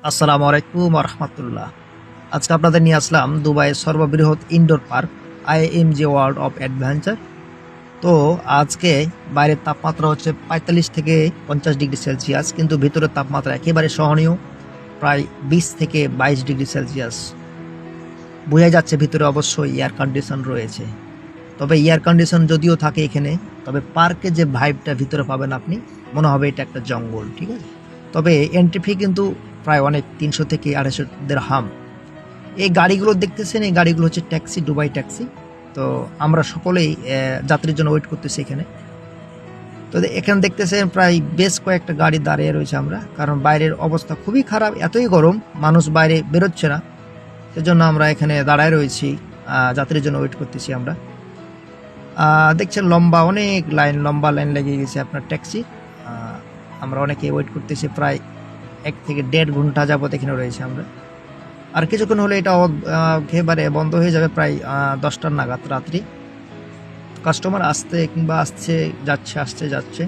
আসসালামু আলাইকুম রহমতুল্লাহ। আজকে আপনাদের নিয়ে আসলাম দুবাইয়ের সর্ববৃহৎ indoor park IMG world of adventure. তো আজকে বাইরের তাপমাত্রা হচ্ছে ৪৫ থেকে ৫০ ডিগ্রি সেলসিয়াস, কিন্তু ভিতরের তাপমাত্রা একেবারে সহনীয়, প্রায় ২০ থেকে ২২ ডিগ্রি সেলসিয়াস। বোঝা যাচ্ছে ভিতরে অবশ্যই এয়ার কন্ডিশন রয়েছে। তবে এয়ার কন্ডিশন যদিও থাকে এখানে, তবে পার্কে যে ভাইবটা ভিতরে পাবেন আপনি, মনে হবে এটা একটা জঙ্গল, ঠিক আছে। তবে এন্ট্রি ফি কিন্তু প্রায় অনেক, ৩০০ থেকে ২৫০ দিরহাম। এই গাড়িগুলো দেখতেছেন, এই গাড়িগুলো হচ্ছে ট্যাক্সি, দুবাই ট্যাক্সি। তো আমরা সকলেই যাত্রীর জন্য ওয়েট করতেছি এখানে। তো এখানে দেখতেছেন প্রায় বেশ কয়েকটা গাড়ি দাঁড়িয়ে রয়েছে আমরা, কারণ বাইরের অবস্থা খুবই খারাপ, এতই গরম, মানুষ বাইরে বেরোচ্ছে না। সেজন্য আমরা এখানে দাঁড়ায় রয়েছি, যাত্রীর জন্য ওয়েট করতেছি আমরা। দেখছেন লম্বা অনেক লাইন, লম্বা লাইন লেগে গেছে আপনার ট্যাক্সি। আমরা অনেকে ওয়েট করতেছি, প্রায় ১ থেকে ১.৫ ঘন্টা যাবত এখানে রয়েছে আমরা। আর কিছুক্ষণ হলে এটা একেবারে বন্ধ হয়ে যাবে, প্রায় ১০টার নাগাদ রাত্রি। কাস্টমার আসতে কিংবা আসছে যাচ্ছে, আসছে যাচ্ছে,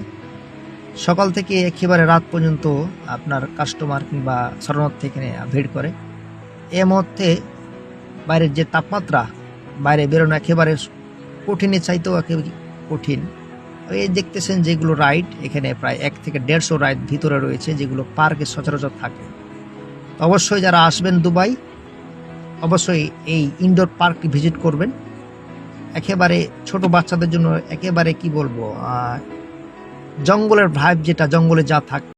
সকাল থেকে একেবারে রাত পর্যন্ত আপনার কাস্টমার কিংবা শরণার্থী এখানে ভিড় করে। এ মুহূর্তে বাইরের যে তাপমাত্রা, বাইরে বেরোনো একেবারে কঠিনের চাইতেও একেবারে কঠিন। এই দেখতেছেন যেগুলো রাইড, এখানে প্রায় ১ থেকে ১৫০ রাইড ভিতরে রয়েছে, যেগুলো পার্কে সচরাচর থাকে। অবশ্যই যারা আসবেন দুবাই, অবশ্যই এই ইনডোর পার্কটি ভিজিট করবেন। একেবারে ছোট বাচ্চাদের জন্য একেবারে কি বলবো, জঙ্গলের ভাইব, যেটা জঙ্গলে যা থাকে